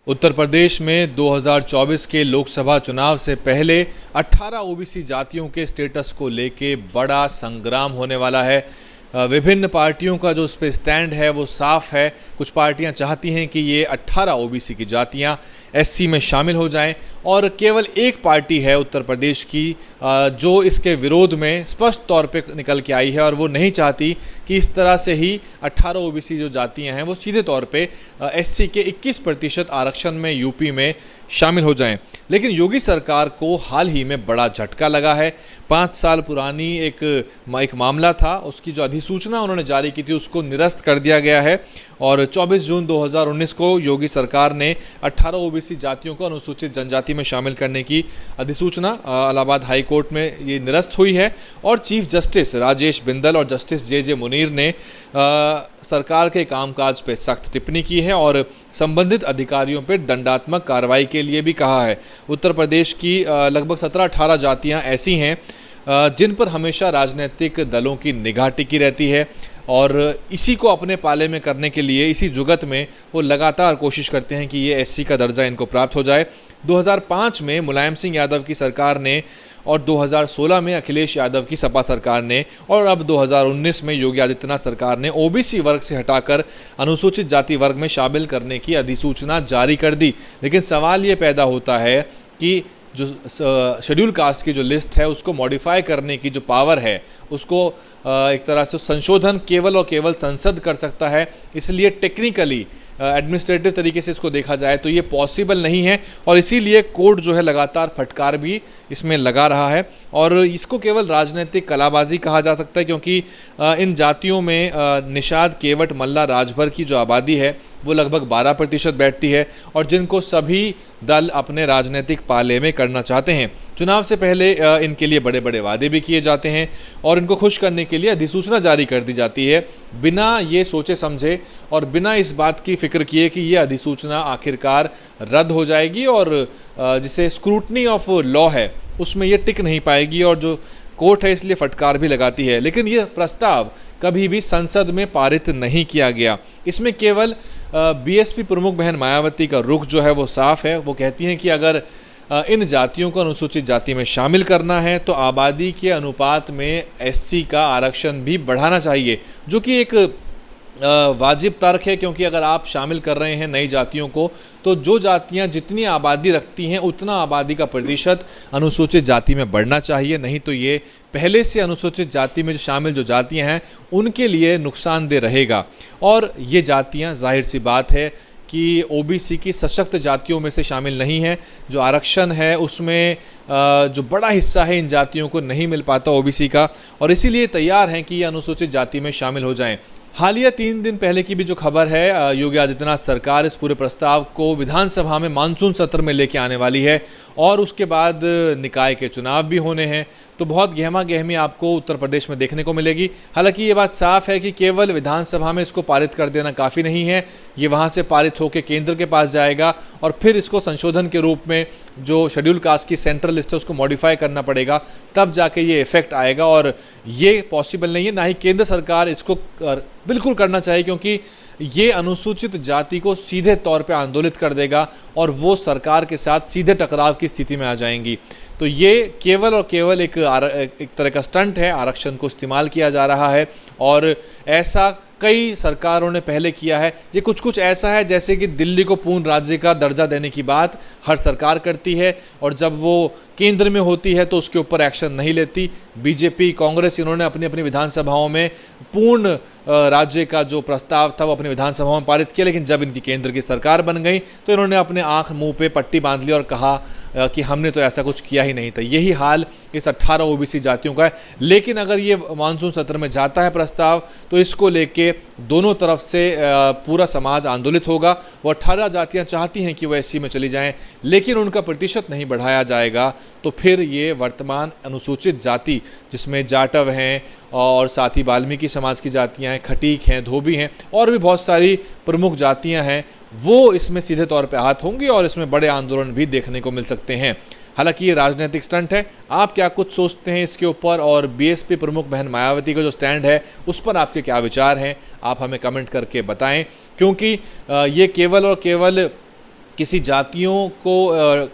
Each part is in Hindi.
उत्तर प्रदेश में 2024 के लोकसभा चुनाव से पहले 18 ओबीसी जातियों के स्टेटस को लेके बड़ा संग्राम होने वाला है। विभिन्न पार्टियों का जो उस पर स्टैंड है वो साफ है। कुछ पार्टियां चाहती हैं कि ये 18 ओबीसी की जातियां एससी में शामिल हो जाएं और केवल एक पार्टी है उत्तर प्रदेश की जो इसके विरोध में स्पष्ट तौर पे निकल के आई है और वो नहीं चाहती कि इस तरह से ही 18 ओबीसी जो जातियां हैं वो सीधे तौर पे एससी के 21% आरक्षण में यूपी में शामिल हो जाएं। लेकिन योगी सरकार को हाल ही में बड़ा झटका लगा है। 5 साल पुरानी एक मामला था, उसकी जो अधिसूचना उन्होंने जारी की थी उसको निरस्त कर दिया गया है और 24 जून 2019 को योगी सरकार ने 18 ओबीसी जातियों को अनुसूचित जनजाति में शामिल करने की अधिसूचना इलाहाबाद हाई कोर्ट में ये निरस्त हुई है और चीफ जस्टिस राजेश बिंदल और जस्टिस जे मुनीर ने सरकार के कामकाज पर सख्त टिप्पणी की है और संबंधित अधिकारियों पर दंडात्मक कार्रवाई के लिए भी कहा है। उत्तर प्रदेश की लगभग 17-18 जातियां ऐसी हैं जिन पर हमेशा राजनीतिक दलों की निगाह टिकी रहती है और इसी को अपने पाले में करने के लिए इसी जुगत में वो लगातार कोशिश करते हैं कि ये एससी का दर्जा इनको प्राप्त हो जाए। 2005 में मुलायम सिंह यादव की सरकार ने और 2016 में अखिलेश यादव की सपा सरकार ने और अब 2019 में योगी आदित्यनाथ सरकार ने ओबीसी वर्ग से हटाकर अनुसूचित जाति वर्ग में शामिल करने की अधिसूचना जारी कर दी। लेकिन सवाल ये पैदा होता है कि जो शेड्यूल कास्ट की जो लिस्ट है उसको मॉडिफाई करने की जो पावर है उसको एक तरह से संशोधन केवल और केवल संसद कर सकता है। इसलिए टेक्निकली एडमिनिस्ट्रेटिव तरीके से इसको देखा जाए तो ये पॉसिबल नहीं है और इसीलिए कोर्ट जो है लगातार फटकार भी इसमें लगा रहा है और इसको केवल राजनीतिक कलाबाजी कहा जा सकता है क्योंकि इन जातियों में निषाद केवट मल्ला राजभर की जो आबादी है वो लगभग 12% बैठती है और जिनको सभी दल अपने राजनीतिक पाले में करना चाहते हैं। चुनाव से पहले इनके लिए बड़े बड़े वादे भी किए जाते हैं और इनको खुश करने के लिए अधिसूचना जारी कर दी जाती है बिना ये सोचे समझे और बिना इस बात की फिक्र किए कि ये अधिसूचना आखिरकार रद्द हो जाएगी और जिसे स्क्रूटनी ऑफ लॉ है उसमें ये टिक नहीं पाएगी और जो कोर्ट है इसलिए फटकार भी लगाती है। लेकिन ये प्रस्ताव कभी भी संसद में पारित नहीं किया गया। इसमें केवल बीएसपी प्रमुख बहन मायावती का रुख जो है वो साफ है। वो कहती हैं कि अगर इन जातियों को अनुसूचित जाति में शामिल करना है तो आबादी के अनुपात में एससी का आरक्षण भी बढ़ाना चाहिए, जो कि एक वाजिब तर्क है क्योंकि अगर आप शामिल कर रहे हैं नई जातियों को तो जो जातियां जितनी आबादी रखती हैं उतना आबादी का प्रतिशत अनुसूचित जाति में बढ़ना चाहिए, नहीं तो ये पहले से अनुसूचित जाति में जो शामिल जो जातियां हैं उनके लिए नुकसानदेह रहेगा। और ये जातियां जाहिर सी बात है कि ओबीसी की सशक्त जातियों में से शामिल नहीं है। जो आरक्षण है उसमें जो बड़ा हिस्सा है इन जातियों को नहीं मिल पाता ओबीसी का और इसीलिए तैयार हैं कि ये अनुसूचित जाति में शामिल हो जाएं। हालिया 3 दिन पहले की भी जो खबर है, योगी आदित्यनाथ सरकार इस पूरे प्रस्ताव को विधानसभा में मानसून सत्र में लेके आने वाली है और उसके बाद निकाय के चुनाव भी होने हैं, तो बहुत गहमा गहमी आपको उत्तर प्रदेश में देखने को मिलेगी। हालांकि ये बात साफ है कि केवल विधानसभा में इसको पारित कर देना काफ़ी नहीं है, ये वहाँ से पारित होकर केंद्र के पास जाएगा और फिर इसको संशोधन के रूप में जो शेड्यूल कास्ट की सेंट्रल लिस्ट है उसको मॉडिफाई करना पड़ेगा, तब जाके ये इफेक्ट आएगा और ये पॉसिबल नहीं है। ना ही केंद्र सरकार इसको बिल्कुल करना चाहिए क्योंकि ये अनुसूचित जाति को सीधे तौर पे आंदोलित कर देगा और वो सरकार के साथ सीधे टकराव की स्थिति में आ जाएंगी। तो ये केवल और केवल एक तरह का स्टंट है, आरक्षण को इस्तेमाल किया जा रहा है और ऐसा कई सरकारों ने पहले किया है। ये कुछ ऐसा है जैसे कि दिल्ली को पूर्ण राज्य का दर्जा देने की बात हर सरकार करती है और जब वो केंद्र में होती है तो उसके ऊपर एक्शन नहीं लेती। बीजेपी, कांग्रेस, इन्होंने अपनी अपनी विधानसभाओं में पूर्ण राज्य का जो प्रस्ताव था वो अपनी विधानसभाओं में पारित किया, लेकिन जब इनकी केंद्र की सरकार बन गई तो इन्होंने अपने आंख मुंह पे पट्टी बांध ली और कहा कि हमने तो ऐसा कुछ किया ही नहीं था। यही हाल इस 18 ओबीसी जातियों का है। लेकिन अगर ये मानसून सत्र में जाता है प्रस्ताव तो इसको लेके दोनों तरफ से पूरा समाज आंदोलित होगा। वो 18 जातियां चाहती हैं कि वो एससी में चली जाएं, लेकिन उनका प्रतिशत नहीं बढ़ाया जाएगा तो फिर ये वर्तमान अनुसूचित जाति जिसमें जाटव हैं और साथ ही वाल्मीकि समाज की जातियां हैं, खटीक हैं, धोबी हैं और भी बहुत सारी प्रमुख जातियां हैं, वो इसमें सीधे तौर पे आहत होंगी और इसमें बड़े आंदोलन भी देखने को मिल सकते हैं। हालांकि ये राजनीतिक स्टंट है। आप क्या कुछ सोचते हैं इसके ऊपर और बीएसपी प्रमुख बहन मायावती का जो स्टैंड है उस पर आपके क्या विचार हैं, आप हमें कमेंट करके बताएं, क्योंकि ये केवल और केवल किसी जातियों को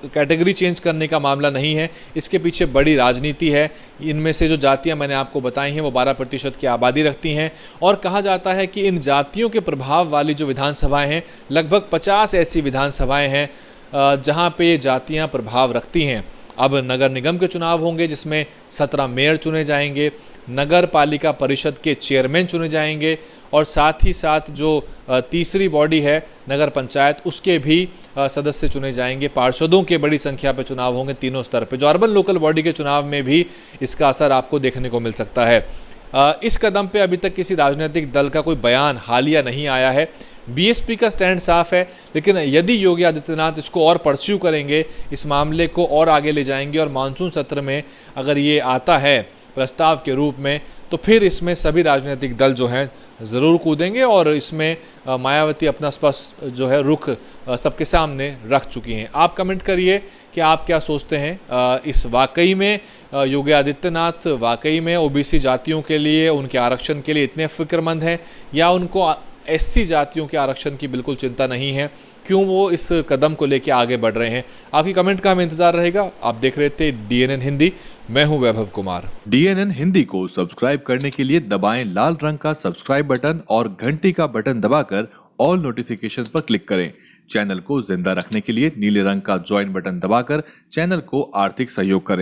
कैटेगरी चेंज करने का मामला नहीं है, इसके पीछे बड़ी राजनीति है। इनमें से जो जातियां मैंने आपको बताई हैं वो 12% की आबादी रखती हैं और कहा जाता है कि इन जातियों के प्रभाव वाली जो विधानसभाएं हैं, लगभग 50 ऐसी विधानसभाएं हैं जहां पे ये जातियां प्रभाव रखती हैं। अब नगर निगम के चुनाव होंगे जिसमें 17 मेयर चुने जाएंगे, नगर पालिका परिषद के चेयरमैन चुने जाएंगे और साथ ही साथ जो तीसरी बॉडी है नगर पंचायत, उसके भी सदस्य चुने जाएंगे। पार्षदों के बड़ी संख्या पर चुनाव होंगे तीनों स्तर पे। जो अर्बन लोकल बॉडी के चुनाव में भी इसका असर आपको देखने को मिल सकता है। इस कदम पे अभी तक किसी राजनीतिक दल का कोई बयान हालिया नहीं आया है। बीएसपी का स्टैंड साफ है, लेकिन यदि योगी आदित्यनाथ इसको और परस्यू करेंगे, इस मामले को और आगे ले जाएंगे और मानसून सत्र में अगर ये आता है प्रस्ताव के रूप में, तो फिर इसमें सभी राजनीतिक दल जो हैं ज़रूर कूदेंगे और इसमें मायावती अपना स्पष्ट जो है रुख सबके सामने रख चुकी हैं। आप कमेंट करिए कि आप क्या सोचते हैं, इस वाकई में योगी आदित्यनाथ वाकई में ओबीसी जातियों के लिए, उनके आरक्षण के लिए इतने फिक्रमंद हैं, या उनको एससी जातियों के आरक्षण की बिल्कुल चिंता नहीं है? क्यों वो इस कदम को लेकर आगे बढ़ रहे हैं? आपकी कमेंट का हमें इंतजार रहेगा। आप देख रहे थे DNN हिंदी, मैं हूं वैभव कुमार। DNN हिंदी को सब्सक्राइब करने के लिए दबाएं लाल रंग का सब्सक्राइब बटन और घंटी का बटन दबाकर ऑल नोटिफिकेशन पर क्लिक करें। चैनल को जिंदा रखने के लिए नीले रंग का ज्वाइन बटन दबाकर चैनल को आर्थिक सहयोग करें।